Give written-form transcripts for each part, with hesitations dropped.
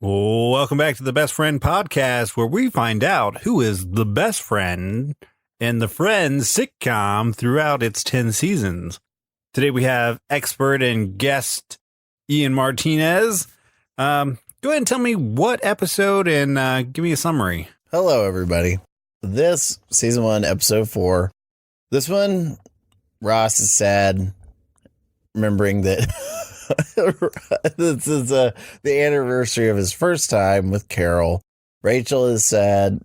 Welcome back to the Best Friend Podcast, where we find out who is the best friend in the Friends sitcom throughout its 10 seasons. Today we have expert and guest Ian Martinez. Go ahead and tell me what episode and give me a summary. Hello, everybody. This season 1, episode 4. This one, Ross is sad, remembering that this is the anniversary of his first time with Carol. Rachel is sad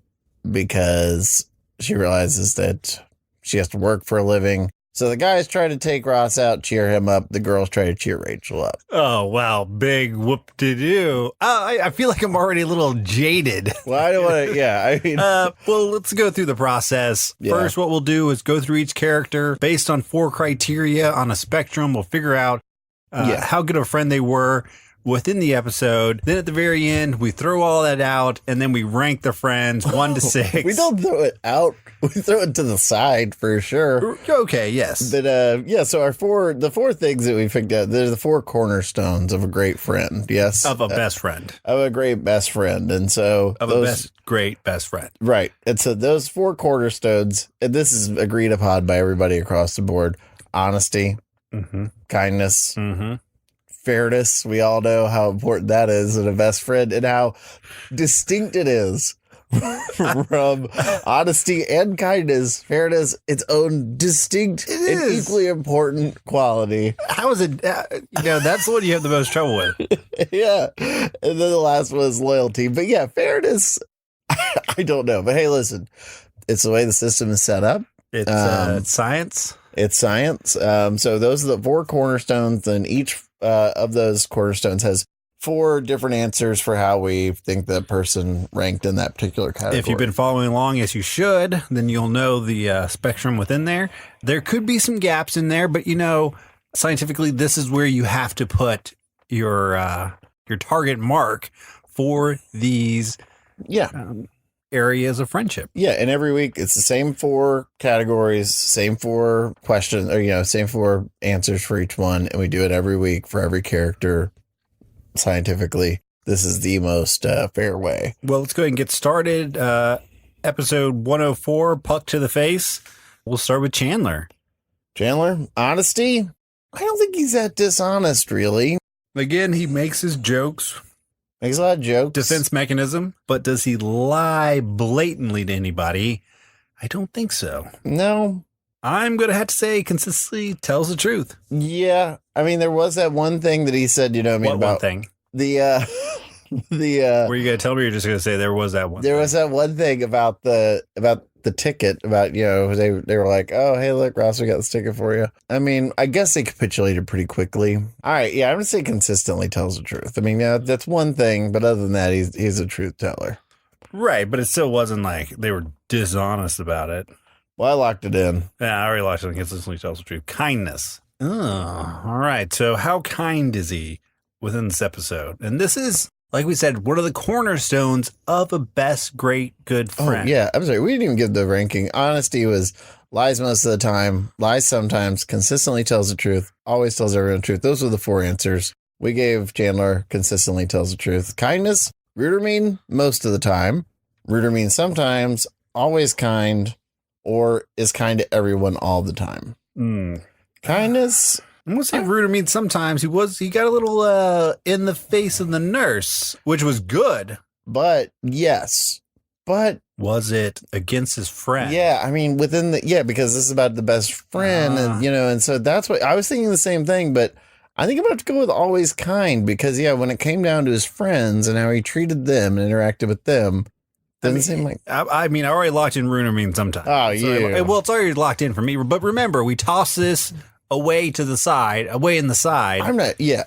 because she realizes that she has to work for a living. So the guys try to take Ross out, cheer him up. The girls try to cheer Rachel up. Oh, wow. Big whoop-de-doo. I feel like I'm already a little jaded. Well, I don't want to, well, let's go through the process. Yeah. First, what we'll do is go through each character based on 4 criteria on a spectrum. We'll figure out how good of a friend they were within the episode. Then at the very end, we throw all that out, and then we rank the friends 1 to 6. We don't throw it out. We throw it to the side for sure. Okay, yes. But so the four things that we picked out, they're the 4 cornerstones of a great friend. Yes. Of a best friend. Of a great best friend. And so great best friend. Right. And so those 4 cornerstones, and this is agreed upon by everybody across the board: honesty, kindness, fairness. We all know how important that is in a best friend and how distinct it is from honesty and kindness. Fairness, its own distinct and equally important quality. How is it? That's the one you have the most trouble with. Yeah. And then the last one is loyalty. But yeah, fairness, I don't know. But hey, listen, it's the way the system is set up. It's science. It's science. So those are the 4 cornerstones, and each of those cornerstones has 4 different answers for how we think the person ranked in that particular category. If you've been following along, as you should, then you'll know the spectrum within there. There could be some gaps in there, but scientifically, this is where you have to put your target mark for these areas of friendship. Yeah, and every week it's the same 4 categories, same 4 questions, or same 4 answers for each one, and we do it every week for every character. Scientifically, this is the most fair way. Well, let's go ahead and get started. Episode 104, Puck to the Face. We'll start with Chandler. Chandler, honesty? I don't think he's that dishonest, really. Again, he makes his jokes. Makes a lot of jokes. Defense mechanism. But does he lie blatantly to anybody? I don't think so. No. I'm going to have to say consistently tells the truth. Yeah. I mean, there was that one thing that he said, what about one thing? Were you going to tell me, or you're just going to say there was that one There was that one thing about the ticket, about, they were like, oh, hey, look, Ross, we got this ticket for you. I mean, I guess they capitulated pretty quickly. All right. Yeah. I'm going to say consistently tells the truth. I mean, that's one thing, but other than that, he's a truth teller. Right. But it still wasn't like they were dishonest about it. Well, I locked it in. Yeah, I already locked it in. Consistently tells the truth. Kindness. Oh, all right. So how kind is he within this episode? And this is, like we said, one of the cornerstones of a best, great, good friend. Oh, yeah. I'm sorry. We didn't even give the ranking. Honesty was lies most of the time, lies sometimes, consistently tells the truth, always tells everyone the truth. Those were the 4 answers. We gave Chandler consistently tells the truth. Kindness, rude or mean most of the time. Rude or mean sometimes, always kind, or is kind to everyone all the time. Kindness. I'm going to say rude or mean sometimes. He got a little in the face of the nurse, which was good. But yes. But was it against his friend? Yeah. I mean, because this is about the best friend and, and so that's what I was thinking the same thing, but I think I'm going to have to go with always kind because when it came down to his friends and how he treated them and interacted with them, doesn't seem like. I already locked in rude or mean sometimes. Oh, yeah. Well, it's already locked in for me, but remember, we toss this away in the side. I'm not, yeah.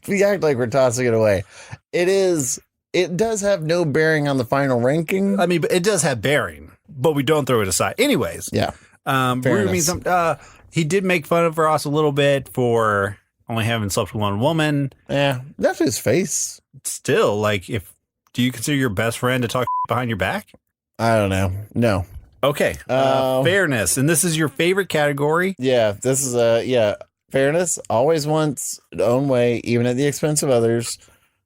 We act like we're tossing it away. It does have no bearing on the final ranking. I mean, but it does have bearing, but we don't throw it aside. Anyways. Yeah. Rude means he did make fun of Ross a little bit for only having slept with one woman. Yeah. That's his face. Still, do you consider your best friend to talk behind your back? I don't know. No. Okay. Fairness. And this is your favorite category? Yeah. This is fairness. Always wants its own way, even at the expense of others.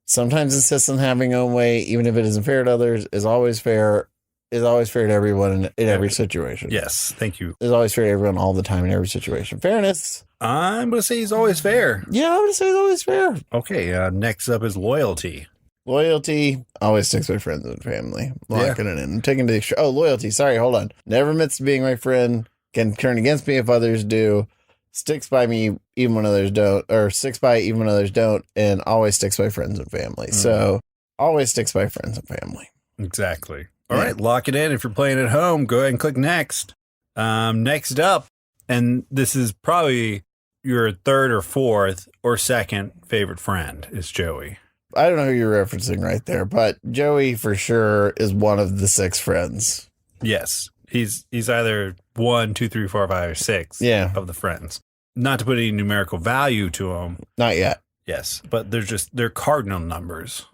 Sometimes insists on having her own way, even if it isn't fair to others, is always fair to everyone in every situation. Yes, thank you. Is always fair to everyone all the time in every situation. Fairness. I'm going to say he's always fair. Yeah, I'm going to say he's always fair. Okay, next up is loyalty. Loyalty always sticks by friends and family. Locking it in. Taking to the extreme. Oh, loyalty. Sorry, hold on. Never admits to being my friend. Can turn against me if others do. Sticks by me even when others don't. Or sticks by even when others don't. And always sticks by friends and family. So always sticks by friends and family. Exactly. All right, lock it in. If you're playing at home, go ahead and click next. Next up, and this is probably your third or fourth or second favorite friend, is Joey. I don't know who you're referencing right there, but Joey for sure is one of the 6 friends. Yes. He's either 1, 2, 3, 4, 5, or 6 of the friends. Not to put any numerical value to them. Not yet. Yes, but they're cardinal numbers.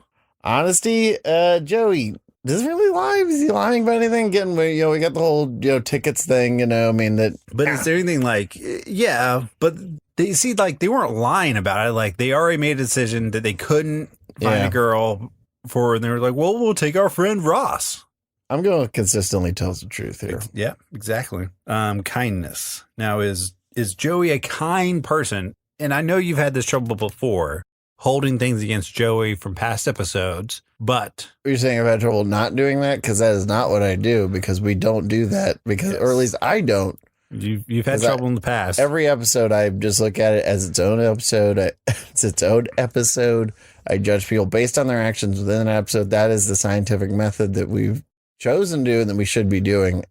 Honesty, Joey doesn't really lie. Is he lying about anything? Again, we got the whole tickets thing. I mean that. But is there anything like but they see like they weren't lying about it. Like they already made a decision that they couldn't find a girl for, and they were like, "Well, we'll take our friend Ross." I'm going to consistently tells the truth here. Yeah, exactly. Kindness. Now, is Joey a kind person? And I know you've had this trouble before, holding things against Joey from past episodes, but... You're saying I've had trouble not doing that? Because that is not what I do, because we don't do that, because, or at least I don't. You've had trouble in the past. Every episode, I just look at it as its own episode. It's its own episode. I judge people based on their actions within an episode. That is the scientific method that we've chosen to do and that we should be doing.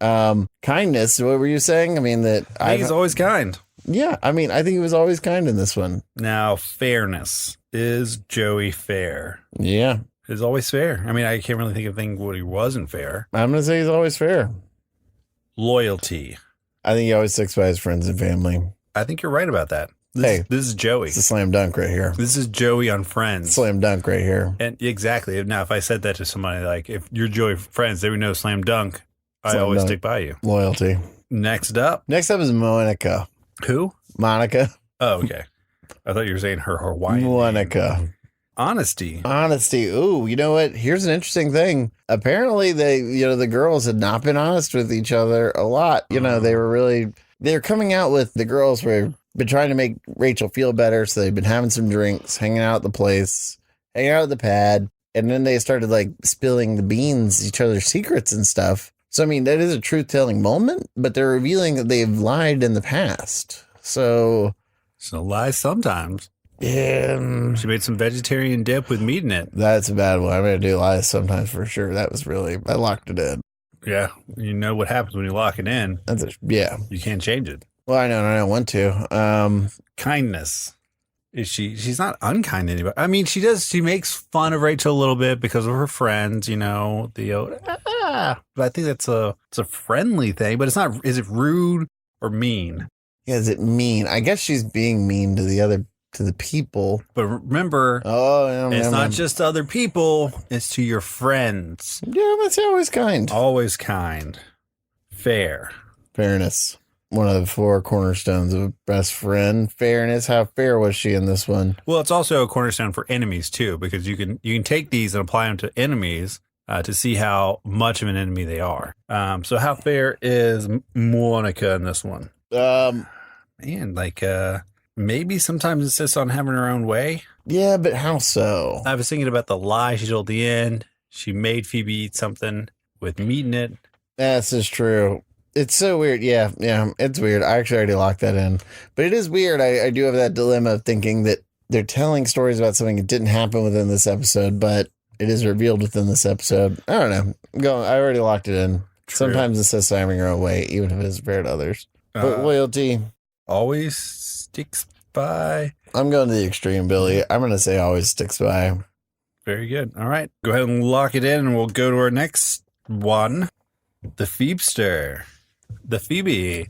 Kindness, what were you saying? I mean, that I think he's always kind. Yeah, I mean, I think he was always kind in this one. Now, fairness. Is Joey fair? Yeah. He's always fair. I mean, I can't really think of anything what he wasn't fair. I'm going to say he's always fair. Loyalty. I think he always sticks by his friends and family. I think you're right about that. This is Joey. It's a slam dunk right here. This is Joey on Friends. Slam dunk right here. And exactly. Now, if I said that to somebody, like, if you're Joey Friends, they would know slam dunk. I always stick by you. Loyalty. Next up is Monica. Who? Monica. Oh, okay. I thought you were saying her Hawaiian Monica. name. Honesty. Ooh, you know what? Here's an interesting thing. Apparently, the girls had not been honest with each other a lot. They were coming out with the girls were been trying to make Rachel feel better. So they've been having some drinks, hanging out at the place, hanging out at the pad. And then they started like spilling the beans, each other's secrets and stuff. So, I mean, that is a truth-telling moment, but they're revealing that they've lied in the past. So lies sometimes. Yeah. She made some vegetarian dip with meat in it. That's a bad one. I'm going to do lies sometimes for sure. That was I locked it in. Yeah. You know what happens when you lock it in. You can't change it. Well, I know. I don't want to. Kindness. She's not unkind to anybody. I mean, she makes fun of Rachel a little bit because of her friends, but I think it's a friendly thing, but it's not. Is it rude or mean? Yeah, is it mean? I guess she's being mean to the people. But remember, it's not just other people, it's to your friends. Yeah, that's always kind. Always kind. Fairness. One of the 4 cornerstones of a best friend. Fairness. How fair was she in this one? Well, it's also a cornerstone for enemies too, because you can take these and apply them to enemies to see how much of an enemy they are. So how fair is Monica in this one? Maybe sometimes insists on having her own way. Yeah, but how so? I was thinking about the lie she told at the end. She made Phoebe eat something with meat in it. This is true. It's so weird. Yeah, it's weird. I actually already locked that in. But it is weird. I do have that dilemma of thinking that they're telling stories about something that didn't happen within this episode, but it is revealed within this episode. I don't know. I already locked it in. True. Sometimes it says having her own way, even if it's fair to others. But loyalty. Always sticks by. I'm going to the extreme, Billy. I'm going to say always sticks by. Very good. All right. Go ahead and lock it in, and we'll go to our next one. The Phoebster. The Phoebe.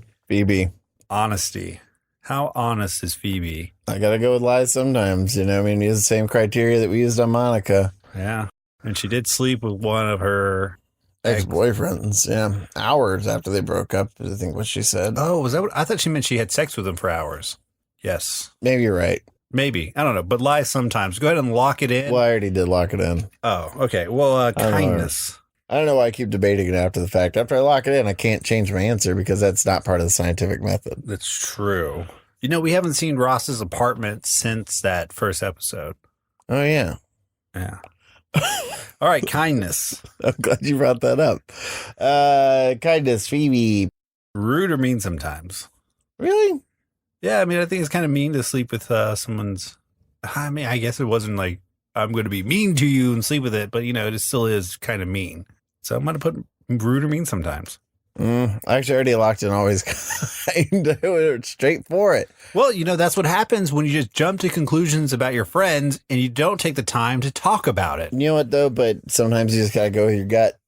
Honesty. How honest is Phoebe? I got to go with lies sometimes. Use the same criteria that we used on Monica. Yeah. And she did sleep with one of her ex-boyfriends. Yeah. Hours after they broke up, I think what she said. Oh, was that what? I thought she meant she had sex with him for hours. Yes. Maybe you're right. Maybe. I don't know, but lie sometimes. Go ahead and lock it in. Well, I already did lock it in. Oh, okay. Well, kindness. I don't know why I keep debating it after the fact. After I lock it in, I can't change my answer because that's not part of the scientific method. That's true. You know, we haven't seen Ross's apartment since that first episode. Oh, yeah. Yeah. All right, kindness. I'm glad you brought that up. Kindness, Phoebe. Rude or mean sometimes. Really? Yeah, I mean, I think it's kind of mean to sleep with someone's... I mean, I guess it wasn't like, I'm going to be mean to you and sleep with it, but, you know, it still is kind of mean. So I'm going to put rude or mean sometimes. I actually already locked in always kind. I went straight for it. Well, you know, that's what happens when you just jump to conclusions about your friends and you don't take the time to talk about it. You know what, though? But sometimes you just got to go with your gut.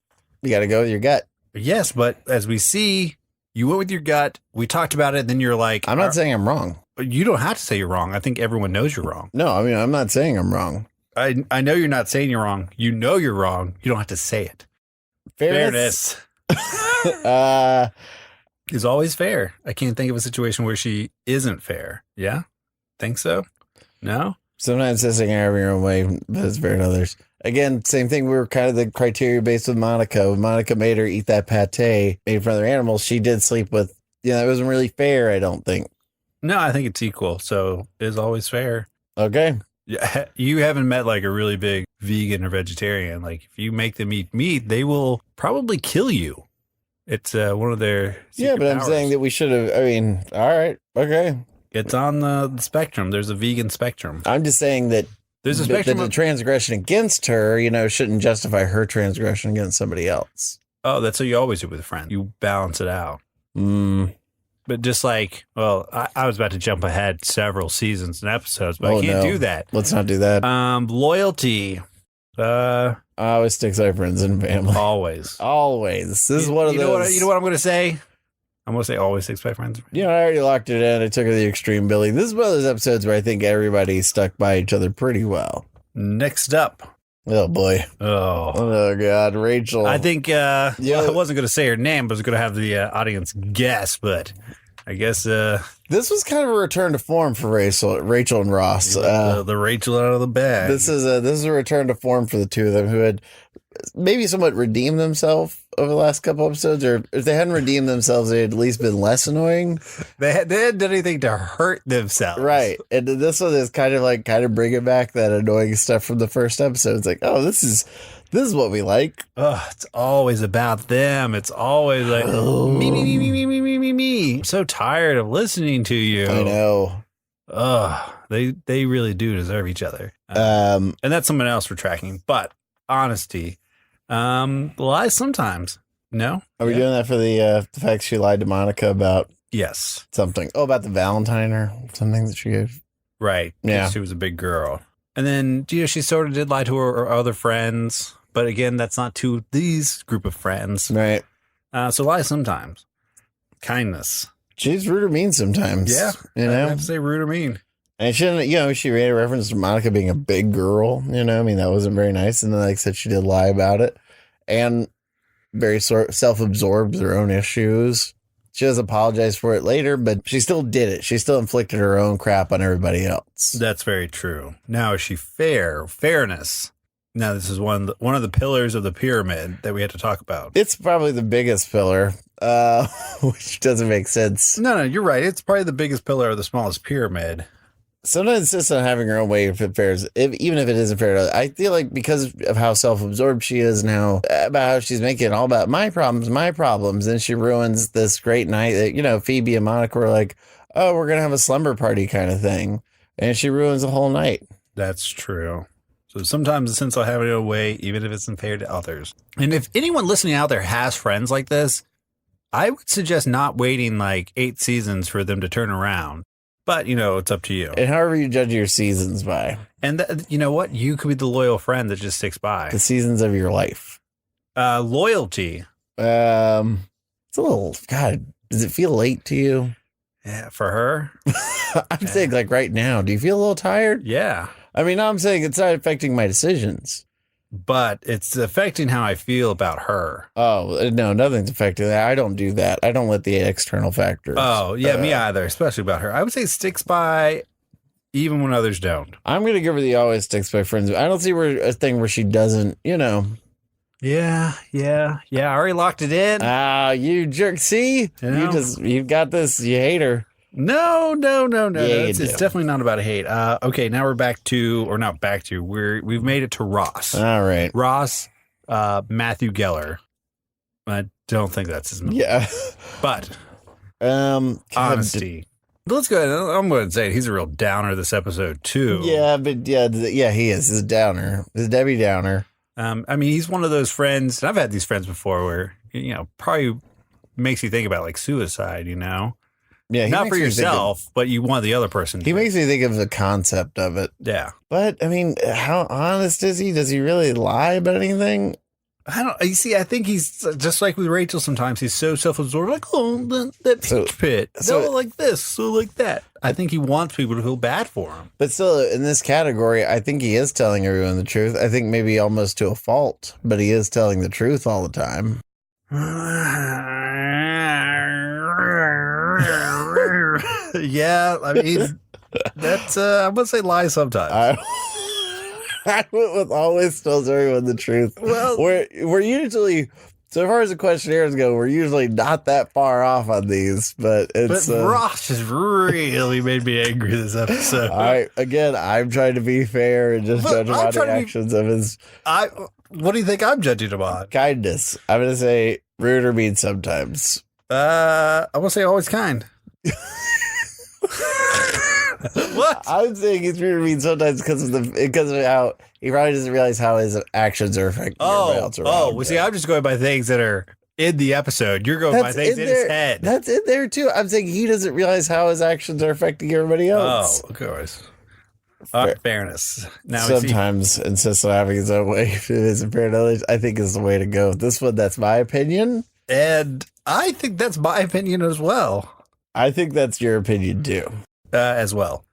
You got to go with your gut. Yes, but as we see, you went with your gut. We talked about it. Then you're like, I'm not saying I'm wrong. You don't have to say you're wrong. I think everyone knows you're wrong. No, I mean, I'm not saying I'm wrong. I know you're not saying you're wrong. You know you're wrong. You don't have to say it. Fairness. Is always fair. I can't think of a situation where she isn't fair. Yeah? Think so? No? Sometimes this thing having her own way, but it's fair in others. Again, same thing. We were kind of the criteria based with Monica. When Monica made her eat that pate made for other animals, she did sleep with, it wasn't really fair, I don't think. No, I think it's equal. So it's always fair. Okay. Yeah, you haven't met like a really big vegan or vegetarian. Like if you make them eat meat, they will probably kill you. It's one of their but I'm powers. saying that we should have. I mean, all right, okay. It's on the spectrum. There's a vegan spectrum. I'm just saying that there's a spectrum. That the transgression against her, shouldn't justify her transgression against somebody else. Oh, that's what you always do with a friend. You balance it out. But just like, well, I was about to jump ahead several seasons and episodes, but I can't do that. Let's not do that. Loyalty. I always stick to friends and family. Always. This is one of those. You know what I'm going to say? I'm going to say always stick by friends. I already locked it in. I took her to the extreme, Billy. This is one of those episodes where I think everybody stuck by each other pretty well. Next up. Oh, boy. Oh, God. Rachel. I think, I wasn't going to say her name, but I was going to have the audience guess, but I guess... this was kind of a return to form for Rachel and Ross. The Rachel out of the bag. This is a return to form for the two of them who had maybe somewhat redeemed themselves over the last couple episodes, or if they hadn't redeemed themselves, they had at least been less annoying. They hadn't done anything to hurt themselves. Right. And this one is kind of bringing back that annoying stuff from the first episode. It's like, oh, this is what we like. Oh, it's always about them. It's always like, me. I'm so tired of listening to you. I know. They really do deserve each other. And that's someone else we're tracking. But honesty, lies sometimes. No? Are we doing that for the fact she lied to Monica about yes something? Oh, about the Valentine or something that she gave? Right. Yeah. She was a big girl. And then, she sort of did lie to her other friends. But again, that's not to these group of friends. Right. So lie sometimes. Kindness. She's rude or mean sometimes. Yeah. I have to say rude or mean. And she didn't, she made a reference to Monica being a big girl. That wasn't very nice. And then, like I said, she did lie about it. And very self-absorbed with her own issues. She does apologize for it later, but she still did it. She still inflicted her own crap on everybody else. That's very true. Now, is she fair? Fairness. Now, this is one of the pillars of the pyramid that we had to talk about. It's probably the biggest pillar, which doesn't make sense. No, you're right. It's probably the biggest pillar of the smallest pyramid. Sometimes it's just on having her own way if it fares, even if it isn't fair. I feel like because of how self-absorbed she is now, about how she's making it all about my problems, and she ruins this great night that, Phoebe and Monica were like, oh, we're going to have a slumber party kind of thing. And she ruins the whole night. That's true. So sometimes the sense of having it away, even if it's unfair to others. And if anyone listening out there has friends like this, I would suggest not waiting like 8 seasons for them to turn around. But, it's up to you. And however you judge your seasons by. And you know what? You could be the loyal friend that just sticks by. The seasons of your life. Loyalty. It's a little, God, does it feel late to you? Yeah, for her? I'm saying like right now. Do you feel a little tired? Yeah. I mean, I'm saying it's not affecting my decisions. But it's affecting how I feel about her. Oh, no, nothing's affecting that. I don't do that. I don't let the external factors. Oh, yeah, me either, especially about her. I would say sticks by even when others don't. I'm going to give her the always sticks by friends. I don't see a thing where she doesn't, Yeah. I already locked it in. You jerk. See? You got this. You hate her. No. Yeah, It's definitely not about a hate. Okay, now we're back to, or not back to, we've made it to Ross. All right. Ross, Matthew Geller. I don't think that's his name. Yeah. But, honesty. Let's go ahead. I'm going to say he's a real downer this episode, too. Yeah, but yeah, he is. He's a downer. He's a Debbie Downer. I mean, he's one of those friends, and I've had these friends before where, probably makes you think about like suicide, Yeah, not for yourself, but you want the other person. He makes me think of the concept of it. Yeah. But, I mean, how honest is he? Does he really lie about anything? You see, I think he's just like with Rachel sometimes. He's so self-absorbed, like, that peach pit. So like this, so like that. I think he wants people to feel bad for him. But still, in this category, I think he is telling everyone the truth. I think maybe almost to a fault, but he is telling the truth all the time. Yeah, I mean, that's, I'm going to say lie sometimes. I went with always tells everyone the truth. Well, we're usually, so far as the questionnaires go, we're usually not that far off on these, but it's. But Ross has really made me angry this episode. I'm trying to be fair and just judge about the actions of his. What do you think I'm judging him on? Kindness. I'm going to say rude or mean sometimes. I will say always kind. What? I'm saying he's rude or mean sometimes because of how he probably doesn't realize how his actions are affecting everybody else around. Well, see, I'm just going by things that are in the episode. You're going by things in his head. That's in there too. I'm saying he doesn't realize how his actions are affecting everybody else. Oh, of course. Fairness. Now sometimes insists on having his own way. If it isn't fair to others, I think is the way to go. This one, that's my opinion. And I think that's my opinion as well. I think that's your opinion too. As well.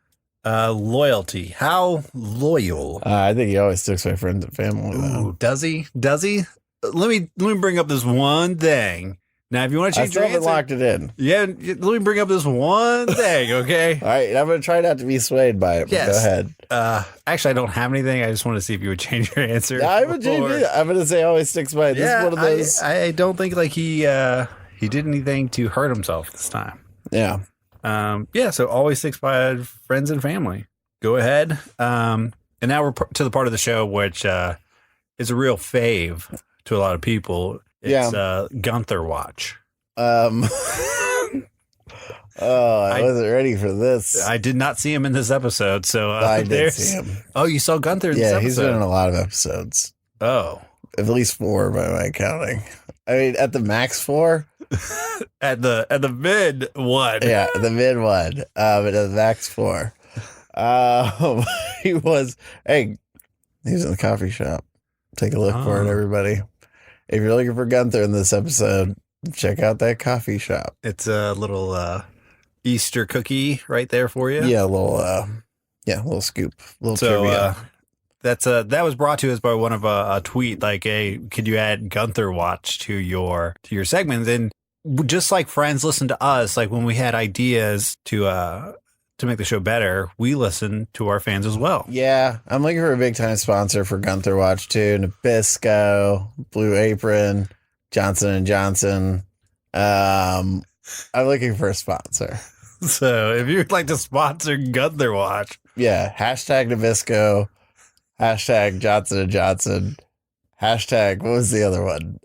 Loyalty. How loyal? I think he always sticks by friends and family. Ooh, does he? Does he? Let me bring up this one thing. Now, if you want to change your answer, locked it in. Yeah, let me bring up this one thing, okay? All right, I'm going to try not to be swayed by it. Yes. Go ahead. Actually, I don't have anything. I just want to see if you would change your answer. I would change it. I'm going to say always sticks by it. This is one of those. I don't think like he did anything to hurt himself this time. Yeah. So always sticks by friends and family. Go ahead. And now we're to the part of the show which is a real fave to a lot of people. It's Gunther watch. I wasn't ready for this. I did not see him in this episode, so I did see him. Oh, you saw Gunther in this episode? Yeah, he's been in a lot of episodes. Oh. At least 4 by my counting. I mean, at the max 4. At the mid one. Yeah, the mid one. But at the max 4. He was in the coffee shop. Take a look for it, everybody. If you're looking for Gunther in this episode, check out that coffee shop. It's a little Easter cookie right there for you. Yeah, a little scoop, trivia. That was brought to us by one of a tweet like, "Hey, could you add Gunther watch to your segments?" And just like friends listen to us, like when we had ideas to make the show better, we listen to our fans as well. Yeah, I'm looking for a big time sponsor for Gunther watch too. Nabisco, Blue Apron, Johnson & Johnson. I'm looking for a sponsor. So if you'd like to sponsor Gunther watch, hashtag Nabisco, hashtag Johnson & Johnson, hashtag, what was the other one?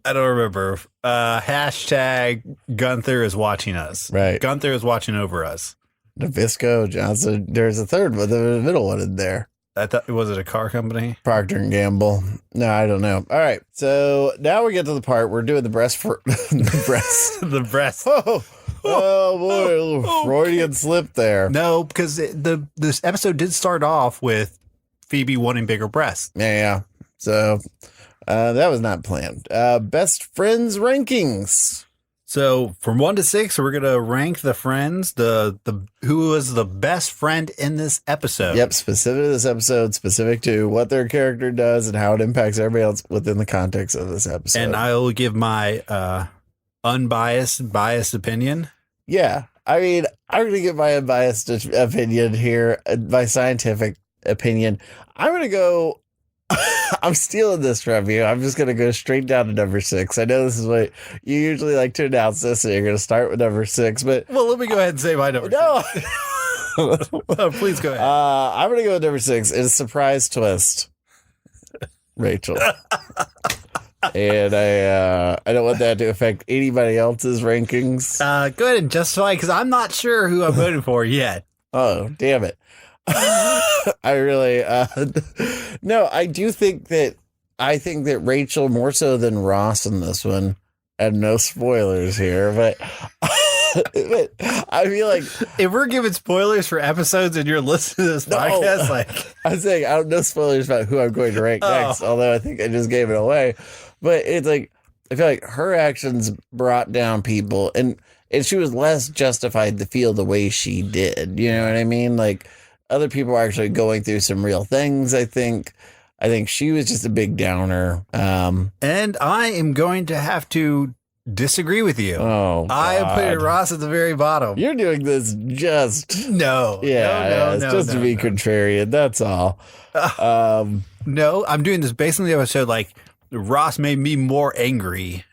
I don't remember. Hashtag Gunther is watching us. Right. Gunther is watching over us. Nabisco, Johnson. There's a third one, the middle one in there. I thought, was it a car company? Procter & Gamble. No, I don't know. All right. So now we get to the part we're doing the breast for the breast. The breast. Oh boy, a little Freudian slip there. No, because this episode did start off with Phoebe wanting bigger breasts. Yeah. So that was not planned. Best friends rankings. So from 1 to 6, we're gonna rank the friends. The who was the best friend in this episode. Yep, specific to this episode, specific to what their character does and how it impacts everybody else within the context of this episode. And I will give my biased opinion. Yeah, I mean, I'm going to get my unbiased opinion here, my scientific opinion. I'm going to go. I'm stealing this from you. I'm just going to go straight down to number 6. I know this is what you usually like to announce this, and you're going to start with number 6. But well, let me go ahead and say my number 6. Oh, please go ahead. I'm going to go with number 6. It's a surprise twist. Rachel. And I don't want that to affect anybody else's rankings. Go ahead and justify, because I'm not sure who I'm voting for yet. Oh, damn it. I really no, I think that Rachel more so than Ross in this one, and no spoilers here, but but I feel like if we're giving spoilers for episodes and you're listening to this podcast, like I'm saying, I don't know spoilers about who I'm going to rank next, although I think I just gave it away. But it's like, I feel like her actions brought down people, and she was less justified to feel the way she did. You know what I mean? Like, other people are actually going through some real things, I think. I think she was just a big downer. And I am going to have to disagree with you. Oh, I am putting Ross at the very bottom. You're doing this just... No. Yeah, just to be contrarian. That's all. No, I'm doing this based on the episode. Like, Ross made me more angry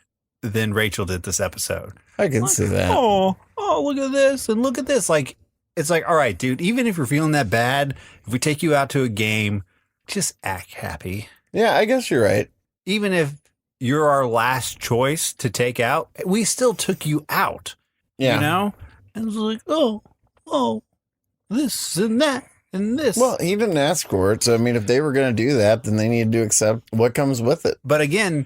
than Rachel did this episode. I can see that. Oh, look at this and look at this. Like, it's like, all right, dude, even if you're feeling that bad, if we take you out to a game, just act happy. Yeah, I guess you're right. Even if you're our last choice to take out, we still took you out. Yeah. You know? And it's like, oh, this and that and this. Well, he didn't ask for it. So, I mean, if they were going to do that, then they needed to accept what comes with it. But again,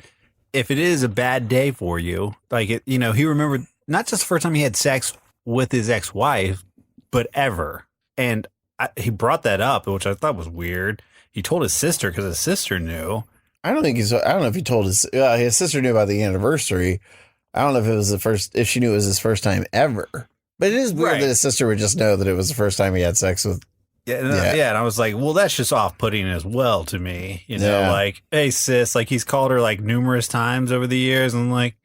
if it is a bad day for you, like, he remembered not just the first time he had sex with his ex-wife, but ever. And he brought that up, which I thought was weird. He told his sister because his sister knew. I don't know if he told his sister knew about the anniversary. I don't know if it was if she knew it was his first time ever. But it is weird that his sister would just know that it was the first time he had sex with. Yeah. And I was like, well, that's just off-putting as well to me. Like, hey, sis, like, he's called her like numerous times over the years. And I'm like,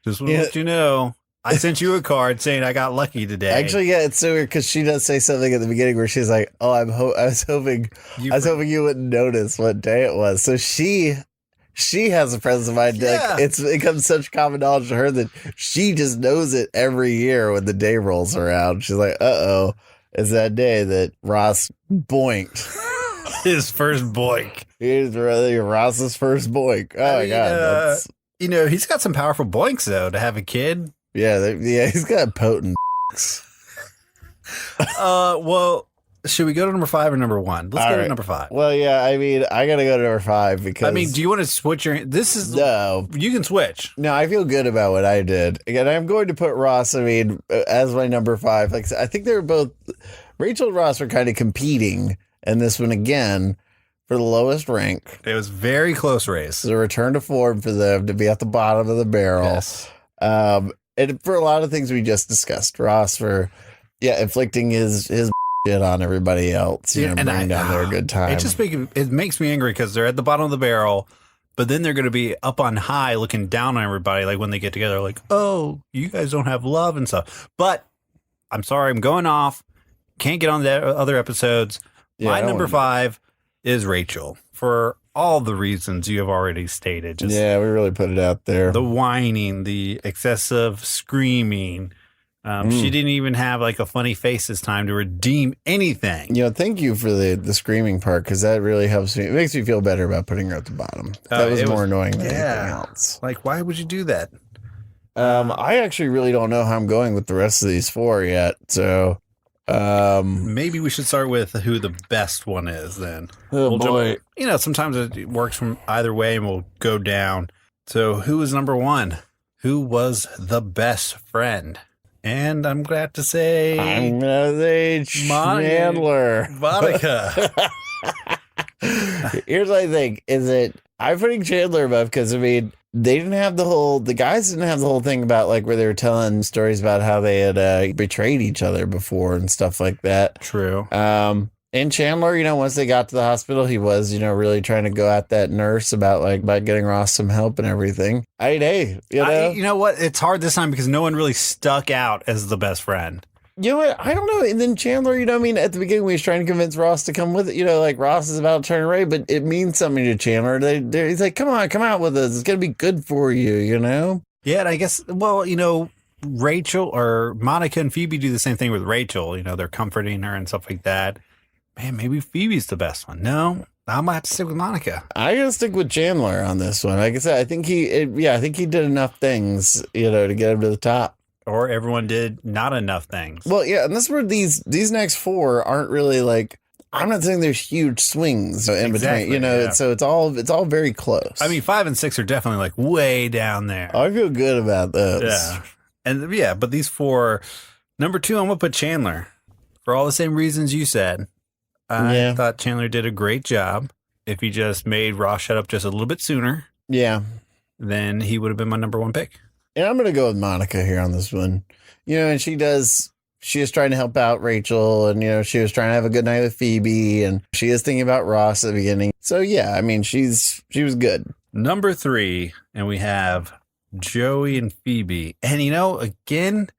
just want to let you know, I sent you a card saying I got lucky today. Actually, yeah, it's so weird because she does say something at the beginning where she's like, "Oh, I was hoping you wouldn't notice what day it was." So she has a presence of mind. Yeah. Like, it becomes such common knowledge to her that she just knows it every year when the day rolls around. She's like, "Uh-oh, it's that day that Ross boinked." His first boink. He's really Ross's first boink. Oh my God. He's got some powerful boinks though to have a kid. Yeah, he's got potent. Well, should we go to number 5 or number 1? Let's go to number 5. Well, yeah, I mean, I gotta go to number 5 because do you want to switch your? No, you can switch. No, I feel good about what I did. Again, I'm going to put Ross. I mean, as my number 5. Like, I think they were both. Rachel and Ross were kind of competing, and this one again for the lowest rank. It was very close race. It was a return to form for them to be at the bottom of the barrel. Yes. And for a lot of things we just discussed, Ross for, inflicting his shit on everybody else, bringing down their good time. It makes me angry because they're at the bottom of the barrel, but then they're going to be up on high looking down on everybody. Like when they get together, like, oh, you guys don't have love and stuff. But I'm sorry, I'm going off. Can't get on the other episodes. My number 5 is Rachel for all the reasons you have already stated. We really put it out there. The whining, the excessive screaming. She didn't even have like a funny face this time to redeem anything. Thank you for the screaming part because that really helps me. It makes me feel better about putting her at the bottom. That was more annoying than anything else. Like, why would you do that? I actually really don't know how I'm going with the rest of these 4 yet. So maybe we should start with who the best one is then. Oh, boy. Sometimes it works from either way and we'll go down. So who is number 1? Who was the best friend? And I'm glad to say... I'm going to say Chandler. Monica. Here's what I think, is that I'm putting Chandler above because, I mean, the guys didn't have the whole thing about, like, where they were telling stories about how they had betrayed each other before and stuff like that. True. And Chandler, once they got to the hospital, he was, really trying to go at that nurse about getting Ross some help and everything. I mean, hey, you know what? It's hard this time because no one really stuck out as the best friend. You know what? I don't know. And then Chandler, you know, I mean, at the beginning, we was trying to convince Ross to come with it. You know, like Ross is about to turn away, but it means something to Chandler. He's like, come on, come out with us. It's going to be good for you, you know? Yeah, and I guess, well, you know, Rachel or Monica and Phoebe do the same thing with Rachel. You know, they're comforting her and stuff like that. Man, maybe Phoebe's the best one. No, I'm gonna have to stick with Monica. I gotta stick with Chandler on this one. Like I said, I think he did enough things, you know, to get him to the top. Or everyone did not enough things. Well, yeah, and this is where these next four aren't really like. I'm not saying there's huge swings in between, you know. Yeah. So it's all very close. I mean, 5 and 6 are definitely like way down there. I feel good about those. Yeah, and yeah, but these four. Number 2, I'm gonna put Chandler for all the same reasons you said. I thought Chandler did a great job. If he just made Ross shut up just a little bit sooner, then he would have been my number 1 pick. And I'm going to go with Monica here on this one. You know, and she is trying to help out Rachel, and, you know, she was trying to have a good night with Phoebe, and she is thinking about Ross at the beginning. So, yeah, I mean, she was good. Number 3, and we have Joey and Phoebe. And, you know, again,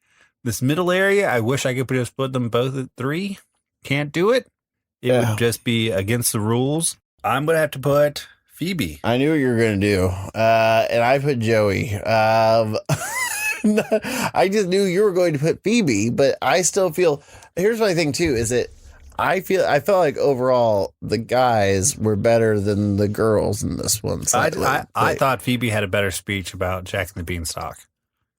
this middle area, I wish I could just put them both at 3. Can't do it. It would just be against the rules. I'm going to have to put Phoebe. I knew what you were going to do. And I put Joey. I just knew you were going to put Phoebe, but I still feel, here's my thing too, is that I felt like overall the guys were better than the girls in this one. I thought Phoebe had a better speech about Jack and the Beanstalk.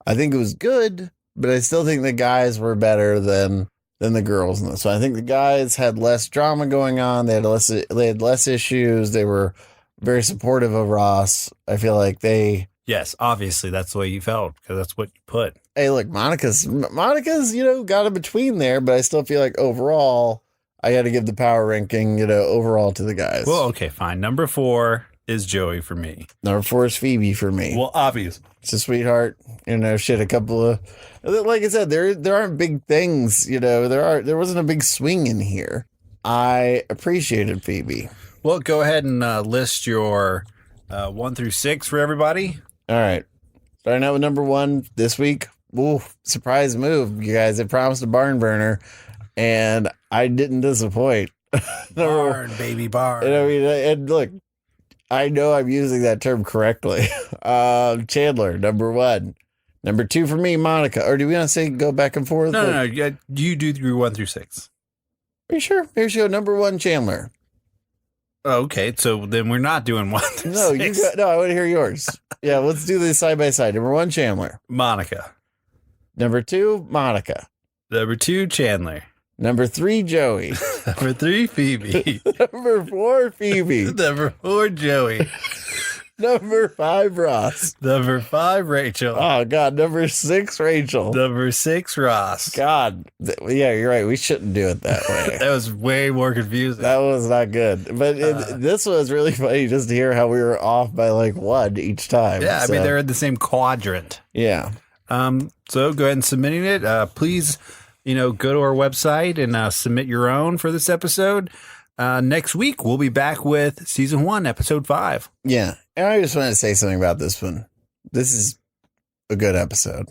I think it was good, but I still think the guys were better than the girls in this one. I think the guys had less drama going on. They had less issues. They were very supportive of Ross. I feel like they. Yes, obviously that's the way you felt because that's what you put. Hey, look, Monica's, you know, got in between there, but I still feel like overall, I got to give the power ranking, you know, overall to the guys. Well, okay, fine. Number 4 is Joey for me. Number 4 is Phoebe for me. Well, obvious. It's a sweetheart, you know, a couple of, like I said, there aren't big things, you know, there wasn't a big swing in here. I appreciated Phoebe. Well, go ahead and list your 1 through 6 for everybody. All right. Starting out with number 1 this week. Ooh, surprise move, you guys. I promised a barn burner, and I didn't disappoint. Barn, baby, barn. And I mean, and look, I know I'm using that term correctly. Chandler, number 1. Number 2 for me, Monica. Or do we want to say go back and forth? No. You do through 1 through 6. Are you sure? Here you go. Number 1, Chandler. Oh, okay, so then we're not doing 1 through 6. No, I want to hear yours. Yeah, let's do this side by side. Number 1, Chandler. Monica. Number 2, Monica. Number 2, Chandler. Number 3, Joey. Number 3, Phoebe. Number 4, Phoebe. Number 4, Joey. Number 5, Ross. Number 5, Rachel. Oh, God. Number 6, Rachel. Number 6, Ross. God. Yeah, you're right. We shouldn't do it that way. That was way more confusing. That was not good. But this was really funny just to hear how we were off by like 1 each time. Yeah, I mean, they're in the same quadrant. Yeah. So go ahead and submitting it. Please, you know, go to our website and submit your own for this episode. Next week, we'll be back with season 1, episode 5. Yeah. And I just wanted to say something about this one. This is a good episode.